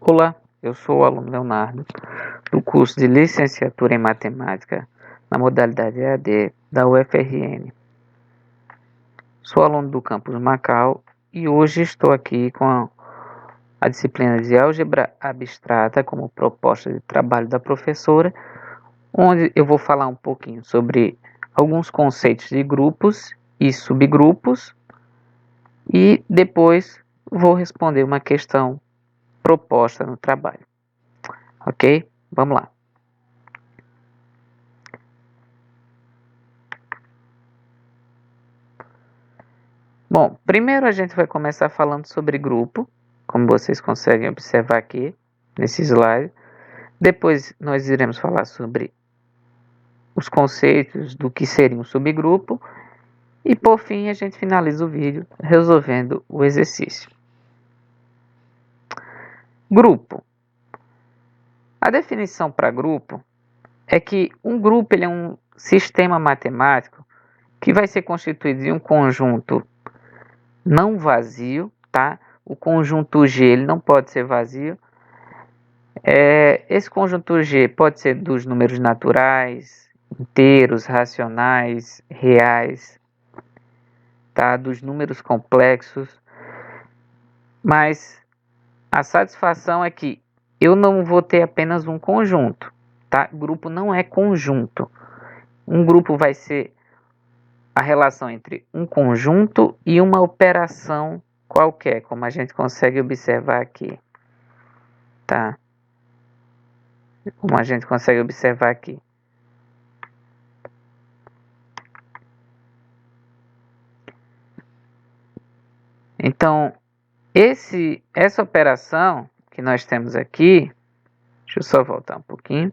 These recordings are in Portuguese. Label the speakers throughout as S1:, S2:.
S1: Olá, eu sou o aluno Leonardo, do curso de Licenciatura em Matemática, na modalidade EAD da UFRN. Sou aluno do campus Macau e hoje estou aqui com a disciplina de Álgebra Abstrata como proposta de trabalho da professora, onde eu vou falar um pouquinho sobre alguns conceitos de grupos e subgrupos e depois vou responder uma questão proposta no trabalho. Ok? Vamos lá. Bom, primeiro a gente vai começar falando sobre grupo, como vocês conseguem observar aqui nesse slide. Depois nós iremos falar sobre os conceitos do que seria um subgrupo. E por fim a gente finaliza o vídeo resolvendo o exercício. Grupo. A definição para grupo é que um grupo ele é um sistema matemático que vai ser constituído de um conjunto não vazio, tá? O conjunto G ele não pode ser vazio. Esse conjunto G pode ser dos números naturais, inteiros, racionais, reais, tá? Dos números complexos. Mas a satisfação é que eu não vou ter apenas um conjunto, tá? Grupo não é conjunto. Um grupo vai ser a relação entre um conjunto e uma operação qualquer, como a gente consegue observar aqui, tá? Como a gente consegue observar aqui. Então, essa operação que nós temos aqui, deixa eu só voltar um pouquinho.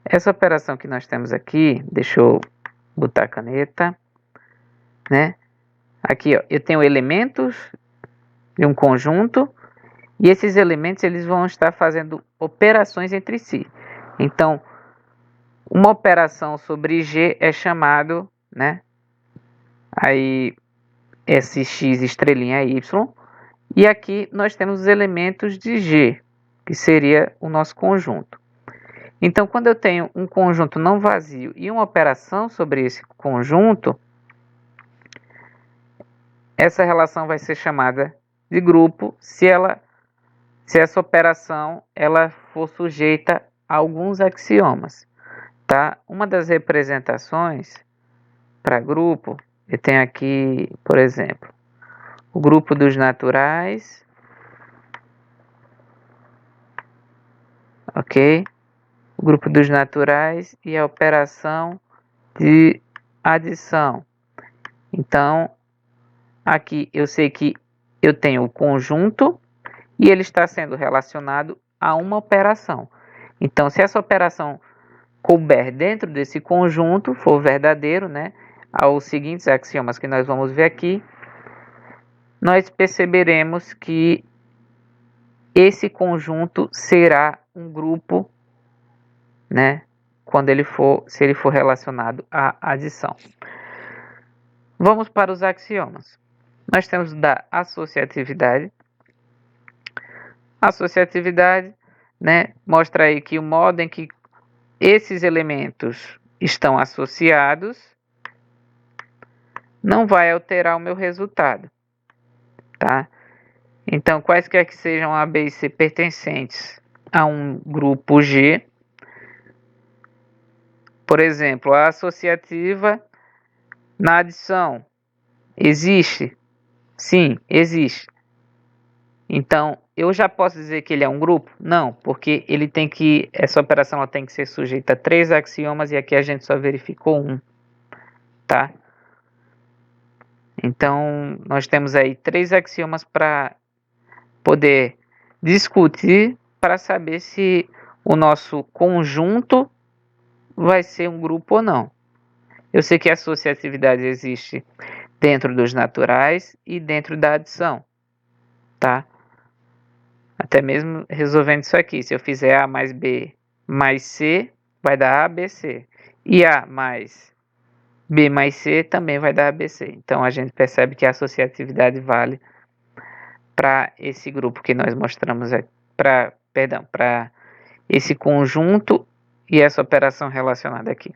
S1: Essa operação que nós temos aqui, deixa eu botar a caneta, né? Aqui, ó, eu tenho elementos de um conjunto e esses elementos eles vão estar fazendo operações entre si. Então, uma operação sobre G é chamado, né? Aí, esse X estrelinha Y. E aqui nós temos os elementos de G, que seria o nosso conjunto. Então, quando eu tenho um conjunto não vazio e uma operação sobre esse conjunto, essa relação vai ser chamada de grupo se essa operação ela for sujeita a alguns axiomas, tá? Uma das representações para grupo, eu tenho aqui, por exemplo, o grupo dos naturais, ok? O grupo dos naturais e a operação de adição. Então, aqui eu sei que eu tenho o conjunto e ele está sendo relacionado a uma operação. Então, se essa operação couber dentro desse conjunto, for verdadeiro, né, aos seguintes axiomas que nós vamos ver aqui, nós perceberemos que esse conjunto será um grupo, né, se ele for relacionado à adição. Vamos para os axiomas. Nós temos da associatividade. A associatividade, né, mostra aí que o modo em que esses elementos estão associados não vai alterar o meu resultado, tá? Então, quaisquer que sejam A, B e C pertencentes a um grupo G, por exemplo, a associativa na adição existe? Sim, existe. Então, eu já posso dizer que ele é um grupo? Não, porque essa operação ela tem que ser sujeita a 3 axiomas e aqui a gente só verificou um, tá? Então, nós temos aí 3 axiomas para poder discutir para saber se o nosso conjunto vai ser um grupo ou não. Eu sei que a associatividade existe dentro dos naturais e dentro da adição, tá? Até mesmo resolvendo isso aqui, se eu fizer A mais B mais C, vai dar ABC. E A mais B mais C também vai dar ABC. Então, a gente percebe que a associatividade vale para esse grupo que nós mostramos aqui. para esse conjunto e essa operação relacionada aqui.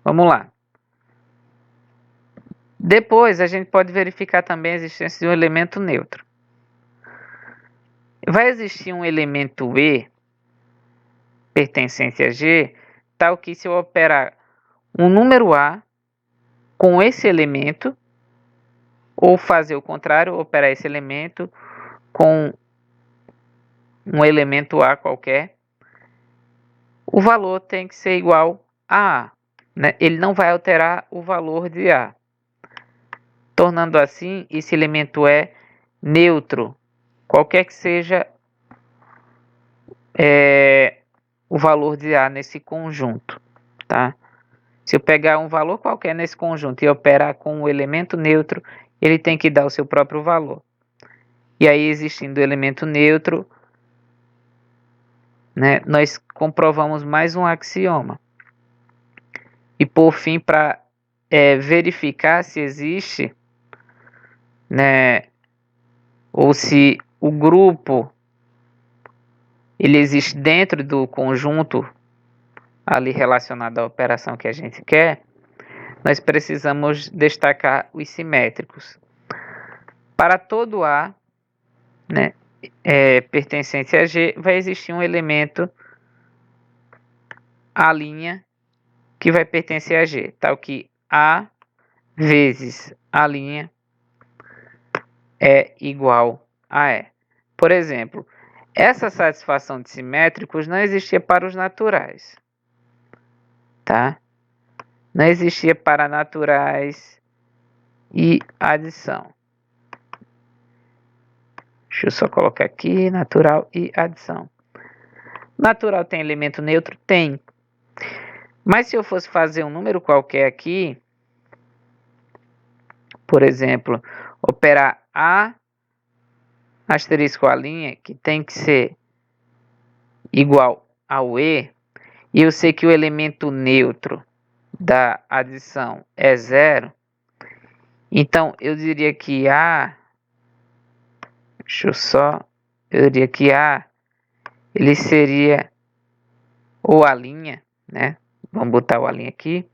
S1: Vamos lá. Depois, a gente pode verificar também a existência de um elemento neutro. Vai existir um elemento E pertencente a G, tal que se eu operar um número A com esse elemento, ou fazer o contrário, operar esse elemento com um elemento A qualquer, o valor tem que ser igual a A, né? Ele não vai alterar o valor de A, tornando assim esse elemento E neutro, qualquer que seja o valor de A nesse conjunto, tá? Se eu pegar um valor qualquer nesse conjunto e operar com o elemento neutro, ele tem que dar o seu próprio valor. E aí, existindo o elemento neutro, né, nós comprovamos mais um axioma. E por fim, para verificar se existe, né, ou se o grupo ele existe dentro do conjunto ali relacionado à operação que a gente quer, nós precisamos destacar os simétricos. Para todo A, né, pertencente a G, vai existir um elemento A' que vai pertencer a G, tal que A vezes A' é igual a E. Por exemplo, essa satisfação de simétricos não existia para os naturais, tá? Não existia para naturais e adição. Deixa eu só colocar aqui, natural e adição. Natural tem elemento neutro? Tem. Mas se eu fosse fazer um número qualquer aqui, por exemplo, operar A asterisco A', que tem que ser igual ao E, e eu sei que o elemento neutro da adição é 0, então eu diria que A, eu diria que A, ele seria ou A', né? Vamos botar o A' aqui.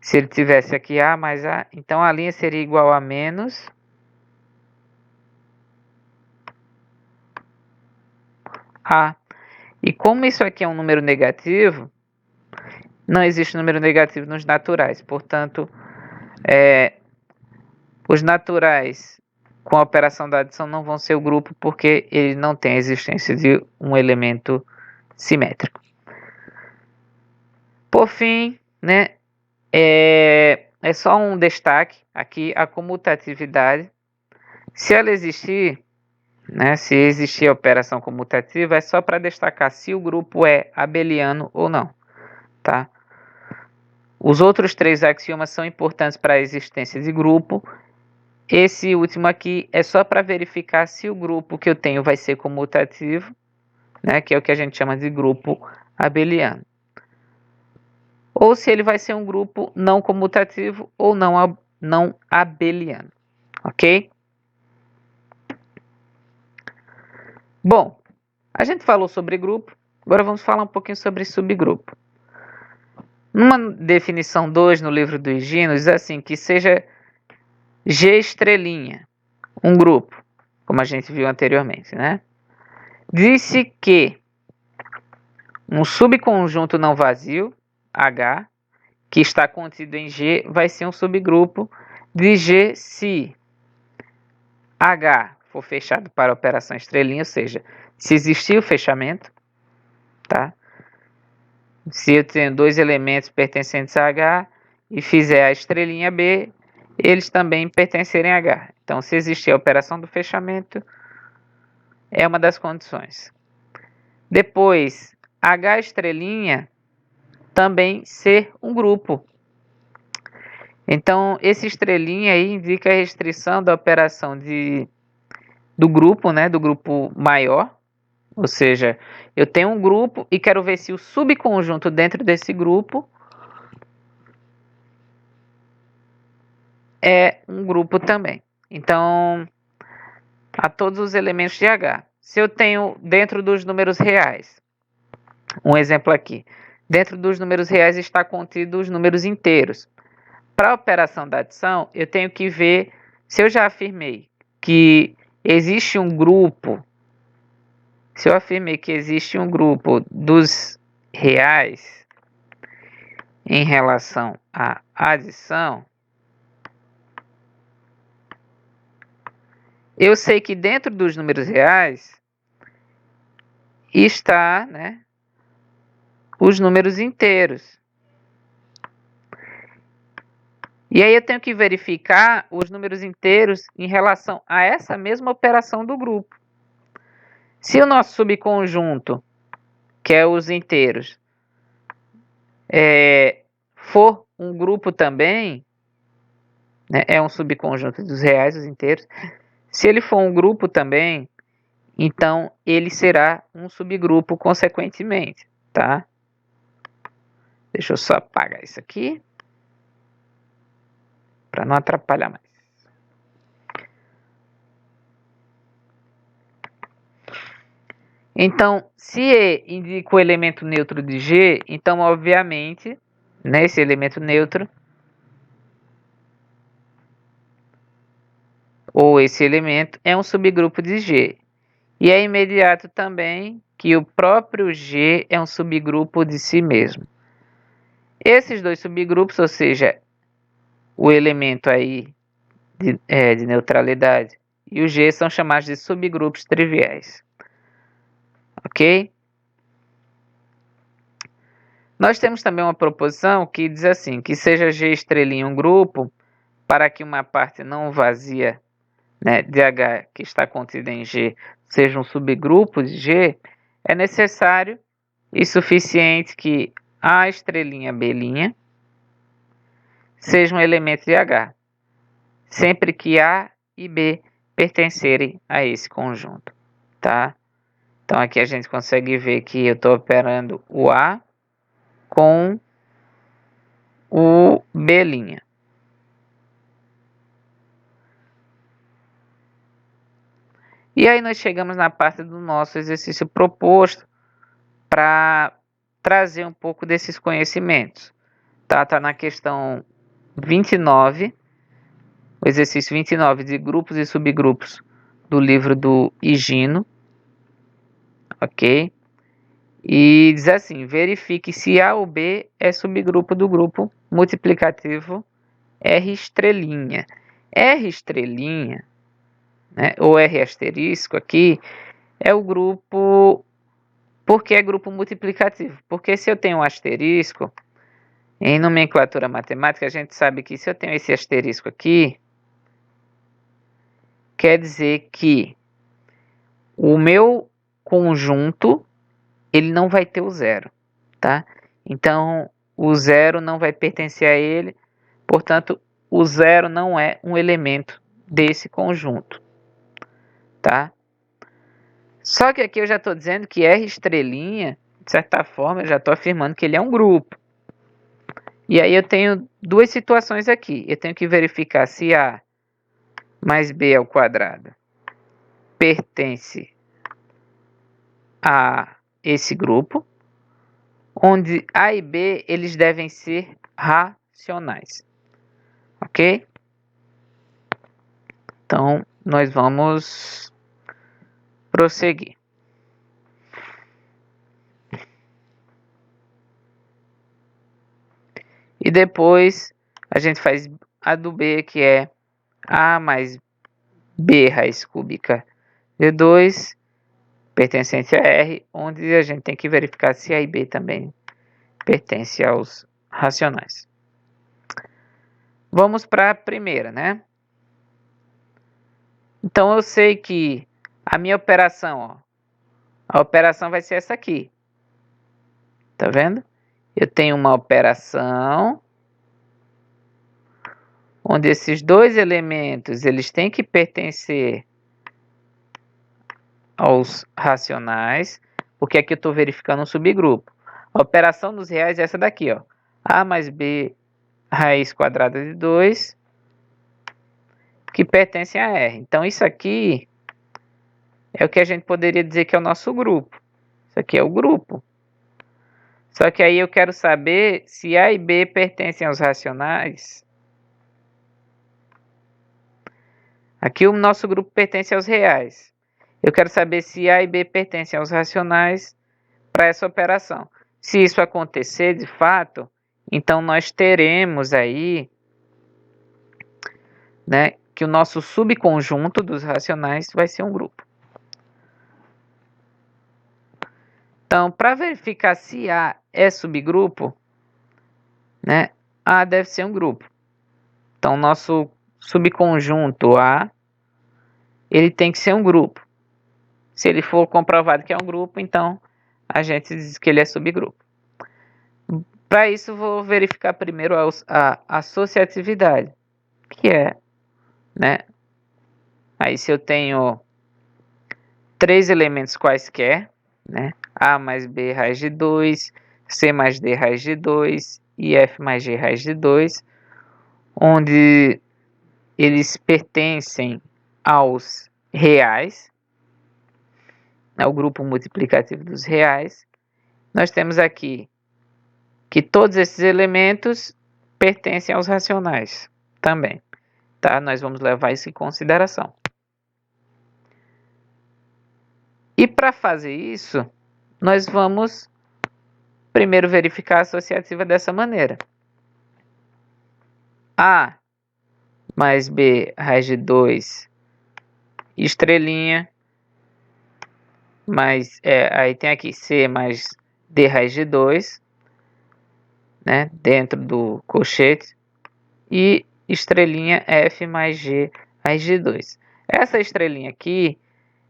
S1: Se ele tivesse aqui A mais A, então A' seria igual a menos A. E como isso aqui é um número negativo, não existe número negativo nos naturais. Portanto, os naturais com a operação da adição não vão ser o grupo porque ele não tem a existência de um elemento simétrico. Por fim, né, é só um destaque aqui, a comutatividade. Se ela existir, né, se existir a operação comutativa, é só para destacar se o grupo é abeliano ou não, tá? Os outros três axiomas são importantes para a existência de grupo. Esse último aqui é só para verificar se o grupo que eu tenho vai ser comutativo, né, que é o que a gente chama de grupo abeliano, ou se ele vai ser um grupo não comutativo ou não abeliano, ok? Bom, a gente falou sobre grupo, agora vamos falar um pouquinho sobre subgrupo. Numa definição 2 no livro do Higino, diz assim, que seja G estrelinha, um grupo, como a gente viu anteriormente, né? Disse que um subconjunto não vazio, H, que está contido em G, vai ser um subgrupo de G se H for fechado para a operação estrelinha, ou seja, se existir o fechamento, tá? Se eu tenho dois elementos pertencentes a H e fizer a estrelinha B, eles também pertencerem a H. Então, se existir a operação do fechamento, é uma das condições. Depois, H estrelinha também ser um grupo. Então, esse estrelinha aí indica a restrição da operação do grupo, né, do grupo maior. Ou seja, eu tenho um grupo e quero ver se o subconjunto dentro desse grupo é um grupo também. Então, a todos os elementos de H. Se eu tenho dentro dos números reais, um exemplo aqui, dentro dos números reais está contido os números inteiros. Para a operação da adição, eu tenho que ver se eu já afirmei que existe um grupo, se eu afirmei que existe um grupo dos reais em relação à adição, eu sei que dentro dos números reais está, né, os números inteiros. E aí eu tenho que verificar os números inteiros em relação a essa mesma operação do grupo. Se o nosso subconjunto, que é os inteiros, for um grupo também, né, é um subconjunto dos reais, os inteiros. Se ele for um grupo também, então ele será um subgrupo consequentemente, tá? Deixa eu só apagar isso aqui, para não atrapalhar mais. Então, se E indica o elemento neutro de G, então, obviamente, nesse elemento neutro, ou esse elemento, é um subgrupo de G. E é imediato também que o próprio G é um subgrupo de si mesmo. Esses dois subgrupos, ou seja, o elemento aí de neutralidade e o G, são chamados de subgrupos triviais. Ok? Nós temos também uma proposição que diz assim, que seja G estrelinha um grupo, para que uma parte não vazia, né, de H que está contida em G seja um subgrupo de G, é necessário e suficiente que A estrelinha B' seja um elemento de H, sempre que A e B pertencerem a esse conjunto, tá? Então aqui a gente consegue ver que eu estou operando o A com o B'. E aí nós chegamos na parte do nosso exercício proposto para trazer um pouco desses conhecimentos. Tá na questão 29, o exercício 29 de grupos e subgrupos do livro do Higino, ok? E diz assim, verifique se A ou B é subgrupo do grupo multiplicativo R estrelinha. R estrelinha, né, ou R asterisco aqui, é o grupo, porque é grupo multiplicativo. Porque se eu tenho um asterisco, em nomenclatura matemática, a gente sabe que se eu tenho esse asterisco aqui, quer dizer que o meu conjunto, ele não vai ter o zero, tá? Então, o zero não vai pertencer a ele, portanto, o zero não é um elemento desse conjunto, tá? Só que aqui eu já estou dizendo que R estrelinha, de certa forma, eu já estou afirmando que ele é um grupo. E aí eu tenho duas situações aqui. Eu tenho que verificar se A mais B ao quadrado pertence a esse grupo, onde A e B eles devem ser racionais. Ok? Então, nós vamos prosseguir. E depois a gente faz a do B, que é A mais B raiz cúbica de 2 pertencente a R, onde a gente tem que verificar se A e B também pertence aos racionais. Vamos para a primeira, né? Então eu sei que a minha operação, ó, a operação vai ser essa aqui. Tá vendo? Eu tenho uma operação onde esses dois elementos eles têm que pertencer aos racionais, porque aqui eu estou verificando um subgrupo. A operação dos reais é essa daqui, ó. A mais B raiz quadrada de 2, que pertence a R. Então, isso aqui é o que a gente poderia dizer que é o nosso grupo. Isso aqui é o grupo. Só que aí eu quero saber se A e B pertencem aos racionais. Aqui o nosso grupo pertence aos reais. Eu quero saber se A e B pertencem aos racionais para essa operação. Se isso acontecer de fato, então nós teremos aí, né, que o nosso subconjunto dos racionais vai ser um grupo. Então, para verificar se A é subgrupo, né, A deve ser um grupo. Então, nosso subconjunto A, ele tem que ser um grupo. Se ele for comprovado que é um grupo, então a gente diz que ele é subgrupo. Para isso, vou verificar primeiro a associatividade, que é, né? Aí, se eu tenho 3 elementos quaisquer, né? A mais B raiz de 2, C mais D raiz de 2 e F mais G raiz de 2, onde eles pertencem aos reais, ao grupo multiplicativo dos reais. Nós temos aqui que todos esses elementos pertencem aos racionais também, tá? Nós vamos levar isso em consideração. E para fazer isso, nós vamos primeiro verificar a associativa dessa maneira. A mais B raiz de 2 estrelinha, mais, aí tem aqui C mais D raiz de 2, né, dentro do colchete, e estrelinha F mais G raiz de 2. Essa estrelinha aqui,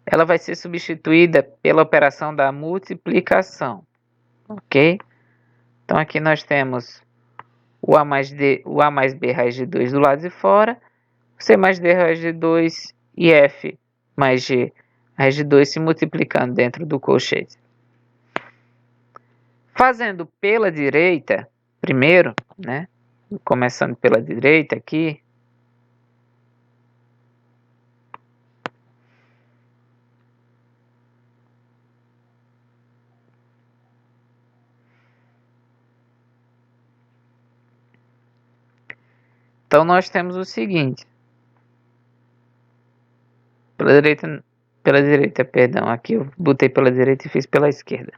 S1: ela vai ser substituída pela operação da multiplicação, ok? Então aqui nós temos o A mais B raiz de 2 do lado de fora, C mais D raiz de 2 e F mais G raiz de 2 se multiplicando dentro do colchete. Fazendo pela direita, primeiro, né? Começando pela direita aqui. Então nós temos o seguinte. Pela direita, perdão. Aqui eu botei pela direita e fiz pela esquerda.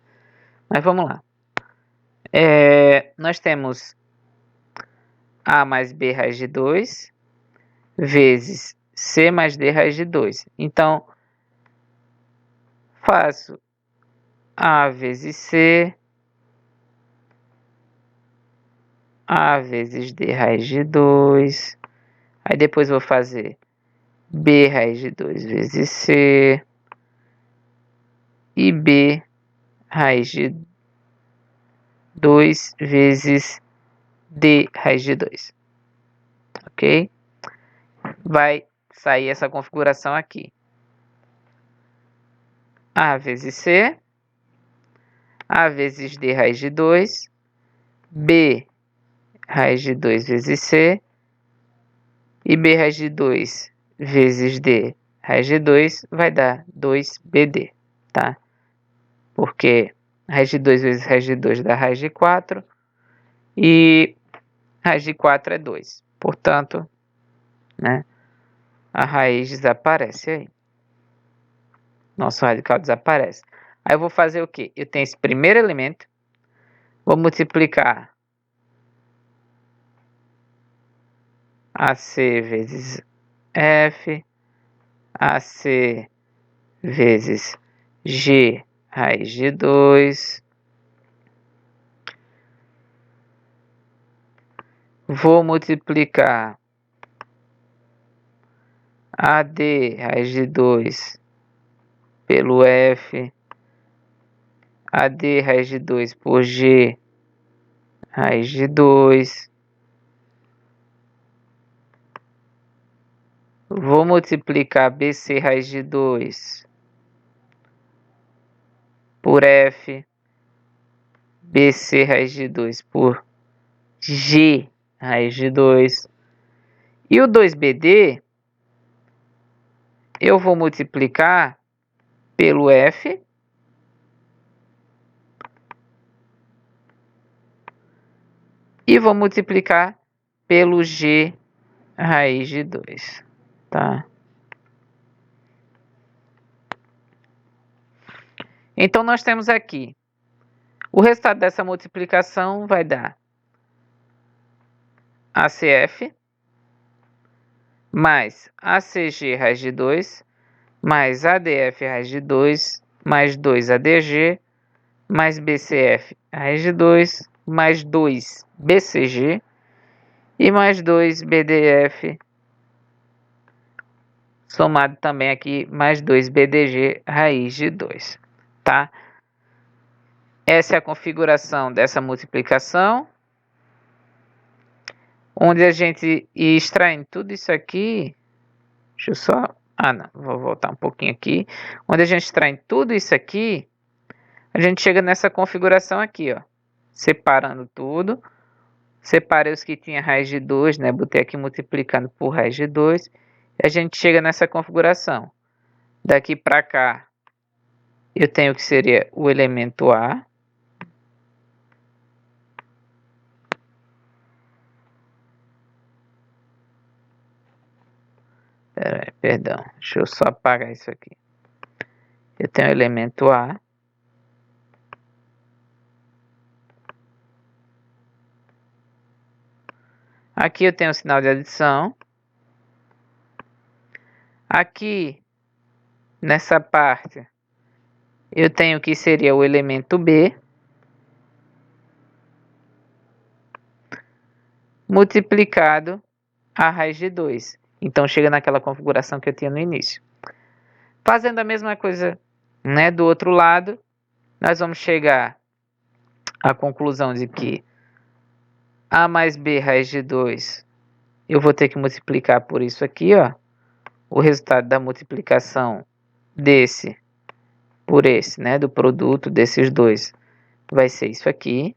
S1: Mas vamos lá. Nós temos A mais B raiz de 2 vezes C mais D raiz de 2. Então, faço A vezes C, A vezes D raiz de 2. Aí depois vou fazer B raiz de 2 vezes C e B raiz de 2 vezes D raiz de 2. Ok? Vai sair essa configuração aqui. A vezes C, A vezes D raiz de 2, B raiz de 2 vezes C e B raiz de 2 vezes D raiz de 2 vai dar 2BD, tá? Porque raiz de 2 vezes raiz de 2 dá raiz de 4 e raiz de 4 é 2. Portanto, né, a raiz desaparece aí. Nosso radical desaparece. Aí eu vou fazer o quê? Eu tenho esse primeiro elemento, vou multiplicar AC vezes F, AC vezes G raiz de 2. Vou multiplicar AD raiz de 2 pelo F, AD raiz de 2 por G raiz de 2. Vou multiplicar BC raiz de 2 por F, BC raiz de 2 por G raiz de 2. E o 2BD, eu vou multiplicar pelo F e vou multiplicar pelo G raiz de 2, tá? Então, nós temos aqui, o resultado dessa multiplicação vai dar ACF mais ACG raiz de 2 mais ADF raiz de 2 mais 2 ADG mais BCF raiz de 2 mais 2 BCG e mais 2 BDF somado também aqui mais 2 BDG raiz de 2, tá? Essa é a configuração dessa multiplicação, onde a gente ia extraindo tudo isso aqui. Deixa eu só... não, vou voltar um pouquinho aqui. Onde a gente extrai tudo isso aqui, a gente chega nessa configuração aqui, ó. Separando tudo. Separei os que tinha raiz de 2, né? Botei aqui multiplicando por raiz de 2. E a gente chega nessa configuração. Daqui para cá, eu tenho o que seria o elemento A. Perdão, deixa eu só apagar isso aqui. Eu tenho o elemento A. Aqui eu tenho o sinal de adição. Aqui, nessa parte, eu tenho o que seria o elemento B. Multiplicado a raiz de 2. Então, chega naquela configuração que eu tinha no início. Fazendo a mesma coisa, né, do outro lado, nós vamos chegar à conclusão de que A mais B raiz de 2, eu vou ter que multiplicar por isso aqui, ó. O resultado da multiplicação desse por esse, né, do produto desses dois, vai ser isso aqui.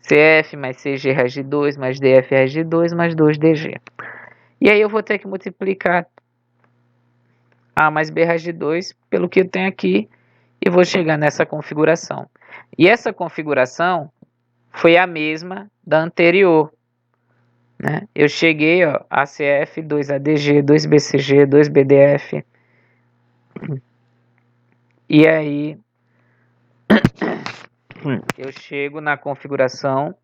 S1: CF mais CG raiz de 2 mais DF raiz de 2 mais 2DG. E aí eu vou ter que multiplicar A mais B raiz de 2 pelo que eu tenho aqui e vou chegar nessa configuração. E essa configuração foi a mesma da anterior, né? Eu cheguei, ó, ACF, 2ADG, 2BCG, 2BDF. E aí eu chego na configuração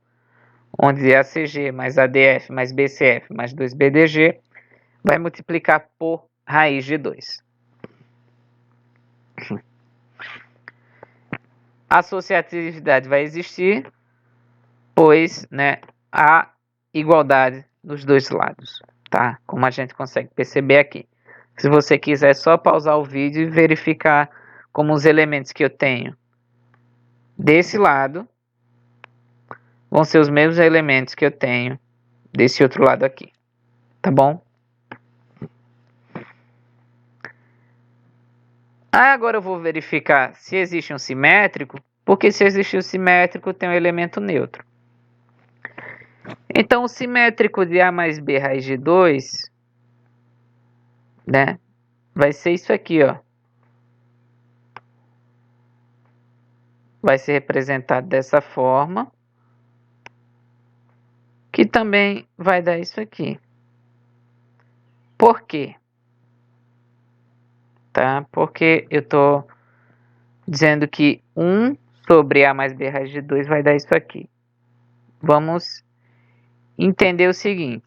S1: onde ACG mais ADF mais BCF mais 2BDG vai multiplicar por raiz de 2. A associatividade vai existir, pois, né, há igualdade nos dois lados, tá? Como a gente consegue perceber aqui. Se você quiser só pausar o vídeo e verificar como os elementos que eu tenho desse lado vão ser os mesmos elementos que eu tenho desse outro lado aqui, tá bom? Agora eu vou verificar se existe um simétrico, porque se existe um simétrico tem um elemento neutro. Então o simétrico de A mais B raiz de 2, né, vai ser isso aqui, ó. Vai ser representado dessa forma, que também vai dar isso aqui. Por quê? Tá? Porque eu estou dizendo que 1 sobre A mais B raiz de 2 vai dar isso aqui. Vamos entender o seguinte.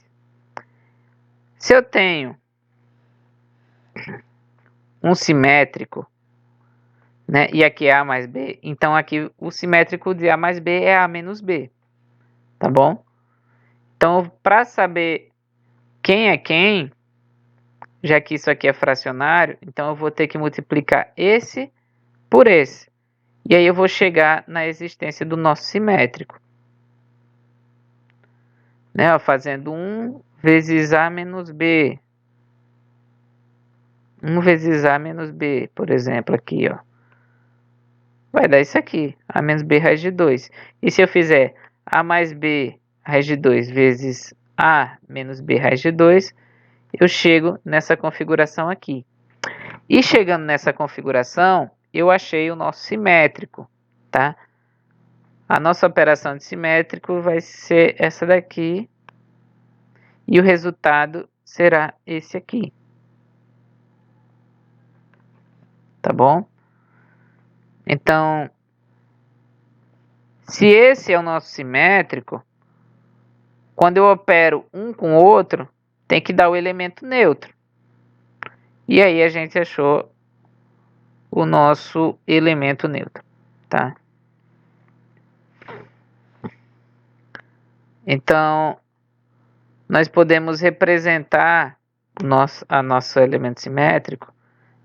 S1: Se eu tenho um simétrico, né, e aqui é A mais B, então aqui o simétrico de A mais B é A menos B. Tá bom? Então, para saber quem é quem, já que isso aqui é fracionário, então eu vou ter que multiplicar esse por esse. E aí eu vou chegar na existência do nosso simétrico. Né? Ó, fazendo 1 vezes A menos B. 1 vezes A menos B, por exemplo, aqui, ó. Vai dar isso aqui, A menos B raiz de 2. E se eu fizer A mais B raiz de 2 vezes A menos B raiz de 2, eu chego nessa configuração aqui. E chegando nessa configuração, eu achei o nosso simétrico, tá? A nossa operação de simétrico vai ser essa daqui. E o resultado será esse aqui. Tá bom? Então, se esse é o nosso simétrico, quando eu opero um com o outro, tem que dar o elemento neutro. E aí a gente achou o nosso elemento neutro, tá? Então, nós podemos representar a nosso elemento simétrico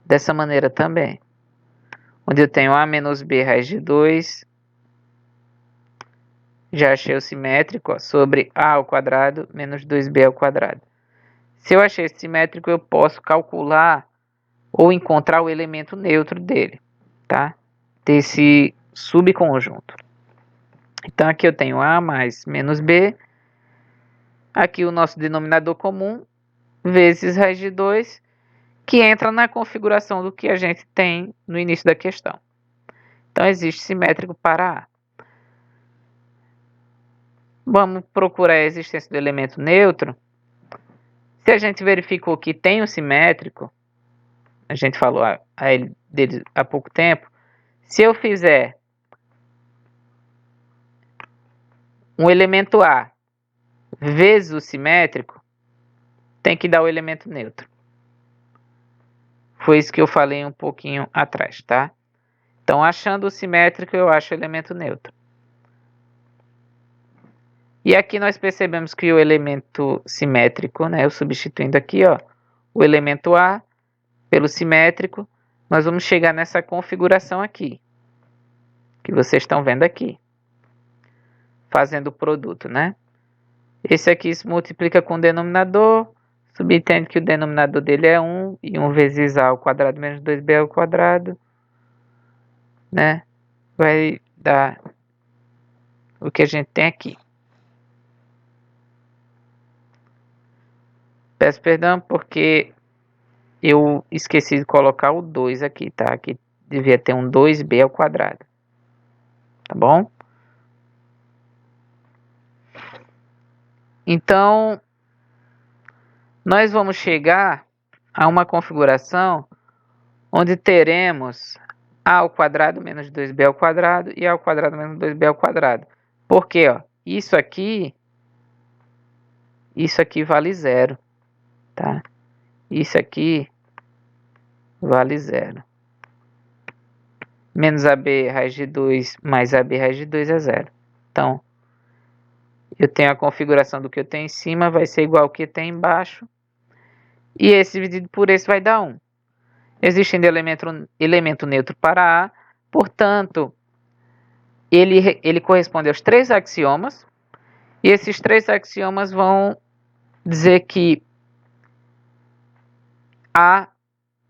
S1: dessa maneira também. Onde eu tenho a menos b raiz de 2, já achei o simétrico, ó, sobre a ao quadrado menos 2b ao quadrado. Se eu achei esse simétrico, eu posso calcular ou encontrar o elemento neutro dele, tá? Desse subconjunto. Então aqui eu tenho a mais menos b, aqui o nosso denominador comum, vezes raiz de 2, que entra na configuração do que a gente tem no início da questão. Então existe simétrico para A. Vamos procurar a existência do elemento neutro. Se a gente verificou que tem o simétrico, a gente falou dele há pouco tempo, se eu fizer um elemento A vezes o simétrico, tem que dar o elemento neutro. Foi isso que eu falei um pouquinho atrás, tá? Então, achando o simétrico, eu acho o elemento neutro. E aqui nós percebemos que o elemento simétrico, né, eu substituindo aqui, ó, o elemento A pelo simétrico, nós vamos chegar nessa configuração aqui, que vocês estão vendo aqui, fazendo o produto, né? Esse aqui se multiplica com o denominador, subentende que o denominador dele é 1, e 1 vezes a ao quadrado menos 2b ao quadrado, né? Vai dar o que a gente tem aqui. Peço perdão porque eu esqueci de colocar o 2 aqui, tá? Aqui devia ter um 2b ao quadrado, tá bom? Então, nós vamos chegar a uma configuração onde teremos a ao quadrado menos 2b ao quadrado e a ao quadrado menos 2b ao quadrado. Por quê? Ó, isso aqui vale zero, tá? Isso aqui vale zero. Menos AB raiz de 2 mais AB raiz de 2 é zero. Então, eu tenho a configuração do que eu tenho em cima, vai ser igual ao que tem embaixo. E esse dividido por esse vai dar 1. Existindo elemento neutro para A, portanto, ele corresponde aos 3 axiomas. E esses 3 axiomas vão dizer que A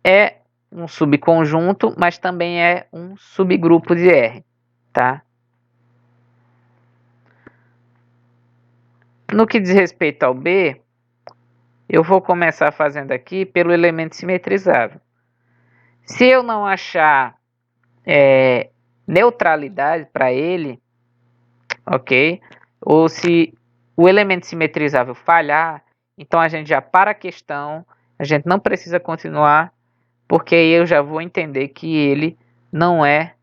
S1: é um subconjunto, mas também é um subgrupo de R, tá? No que diz respeito ao B, eu vou começar fazendo aqui pelo elemento simetrizável. Se eu não achar neutralidade para ele, ok? Ou se o elemento simetrizável falhar, então a gente já para a questão, a gente não precisa continuar, porque aí eu já vou entender que ele não é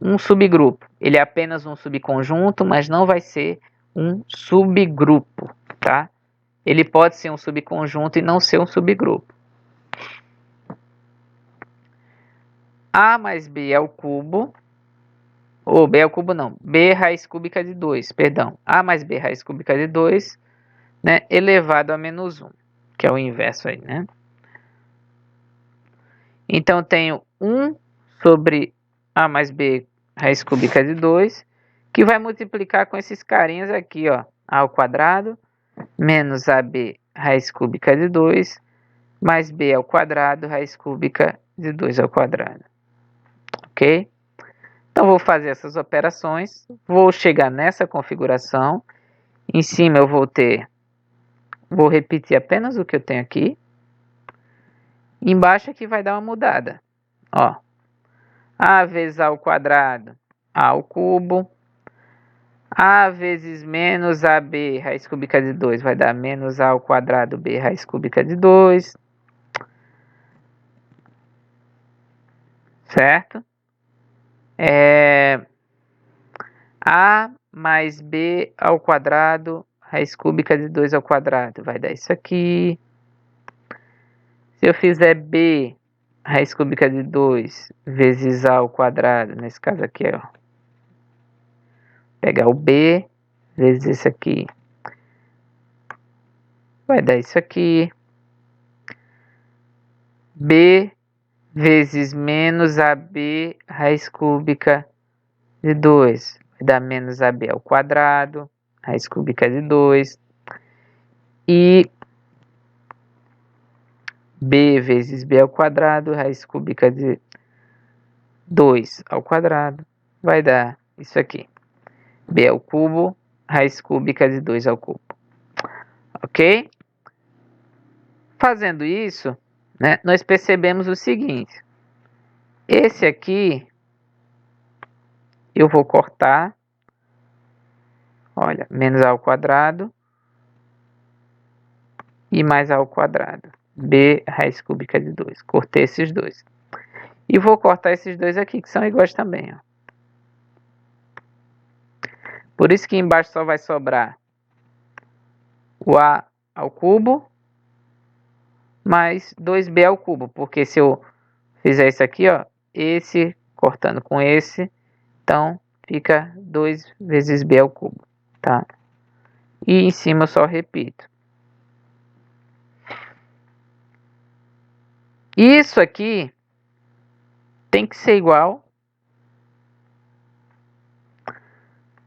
S1: um subgrupo. Ele é apenas um subconjunto, mas não vai ser um subgrupo, tá? Ele pode ser um subconjunto e não ser um subgrupo. A mais B ao cubo, ou B ao cubo não, B raiz cúbica de 2, perdão. A mais B raiz cúbica de 2, né, elevado a menos 1, que é o inverso aí, né? Então, eu tenho 1 sobre A mais B raiz cúbica de 2, que vai multiplicar com esses carinhas aqui, ó, A ao quadrado, menos AB raiz cúbica de 2, mais B ao quadrado, raiz cúbica de 2 ao quadrado. Ok? Então, vou fazer essas operações, vou chegar nessa configuração, em cima eu vou repetir apenas o que eu tenho aqui, Embaixo aqui vai dar uma mudada. Ó, A vezes A ao quadrado, A ao cubo. A vezes menos AB, raiz cúbica de 2, vai dar menos A ao quadrado, B, raiz cúbica de 2. Certo? A mais B ao quadrado, raiz cúbica de 2 ao quadrado, vai dar isso aqui. Se eu fizer B, raiz cúbica de 2, vezes A ao quadrado, nesse caso aqui, ó. Pegar o B, vezes esse aqui. Vai dar isso aqui. B vezes menos AB, raiz cúbica de 2. Vai dar menos AB ao quadrado, raiz cúbica de 2. E B vezes B ao quadrado, raiz cúbica de 2 ao quadrado, vai dar isso aqui. B ao cubo, raiz cúbica de 2 ao cubo. Ok? Fazendo isso, né, nós percebemos o seguinte. Esse aqui, eu vou cortar. Olha, menos A ao quadrado e mais A ao quadrado. B raiz cúbica de 2. Cortei esses dois. E vou cortar esses dois aqui, que são iguais também, ó. Por isso que embaixo só vai sobrar o A ao cubo mais 2B ao cubo. Porque se eu fizer isso aqui, ó, esse cortando com esse, então fica 2 vezes B ao cubo, tá? E em cima eu só repito. Isso aqui tem que ser igual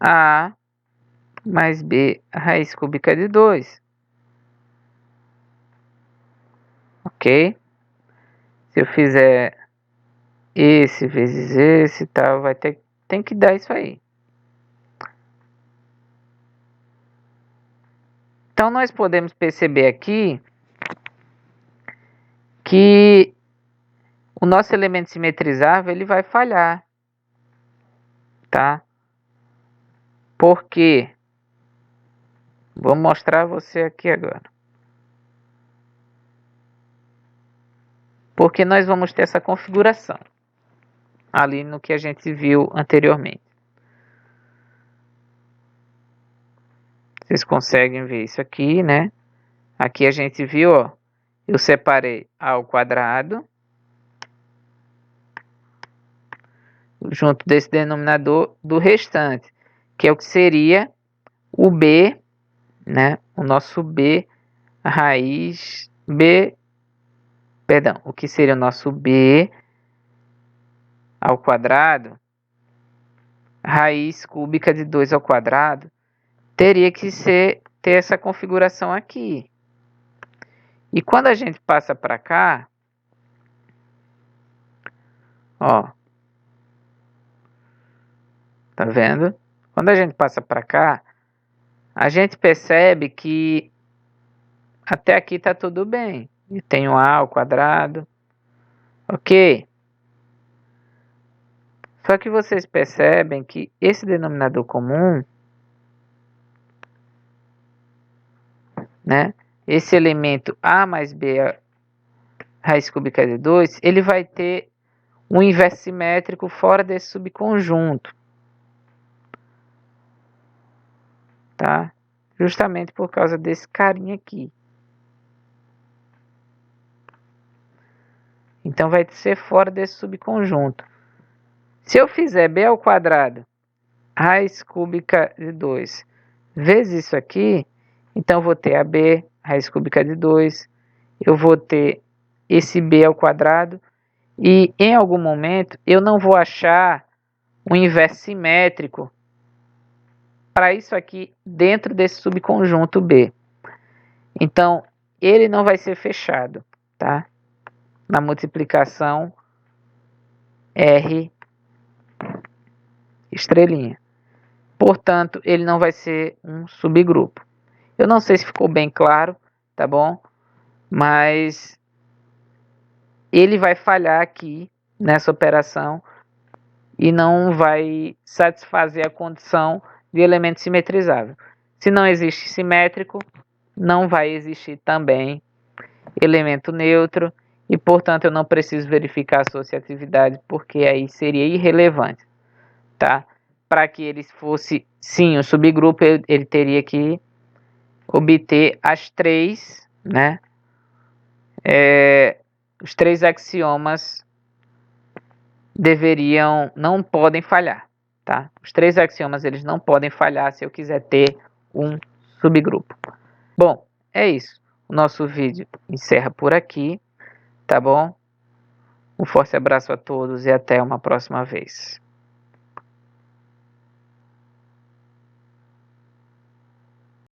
S1: a A mais B raiz cúbica de 2. Ok? Se eu fizer esse vezes esse e tal, tem que dar isso aí. Então, nós podemos perceber aqui que o nosso elemento simetrizável ele vai falhar, tá? Por quê? Vou mostrar a você aqui agora. Porque nós vamos ter essa configuração ali no que a gente viu anteriormente. Vocês conseguem ver isso aqui, né? Aqui a gente viu, ó, eu separei A ao quadrado junto desse denominador do restante, que é o que seria o B, né? O nosso B raiz B, perdão, o que seria o nosso B ao quadrado, raiz cúbica de 2 ao quadrado, teria que ter essa configuração aqui. E quando a gente passa para cá, ó, tá vendo? Quando a gente passa para cá, a gente percebe que até aqui tá tudo bem. E tem o A ao quadrado, ok? Só que vocês percebem que esse denominador comum, né? Esse elemento A mais B raiz cúbica de 2, ele vai ter um inverso simétrico fora desse subconjunto. Tá? Justamente por causa desse carinha aqui. Então vai ser fora desse subconjunto. Se eu fizer B ao quadrado raiz cúbica de 2 vezes isso aqui, então eu vou ter a B raiz cúbica de 2, eu vou ter esse B ao quadrado, e em algum momento eu não vou achar um inverso simétrico para isso aqui dentro desse subconjunto B. Então, ele não vai ser fechado, tá? Na multiplicação R estrelinha. Portanto, ele não vai ser um subgrupo. Eu não sei se ficou bem claro, tá bom? Mas ele vai falhar aqui nessa operação e não vai satisfazer a condição de elemento simetrizável. Se não existe simétrico, não vai existir também elemento neutro e, portanto, eu não preciso verificar a associatividade, porque aí seria irrelevante, tá? Para que ele fosse, sim, um subgrupo, ele teria que obter as três, né? Os três axiomas não podem falhar, tá? Os três axiomas, eles não podem falhar se eu quiser ter um subgrupo. Bom, é isso. O nosso vídeo encerra por aqui, tá bom? Um forte abraço a todos e até uma próxima vez.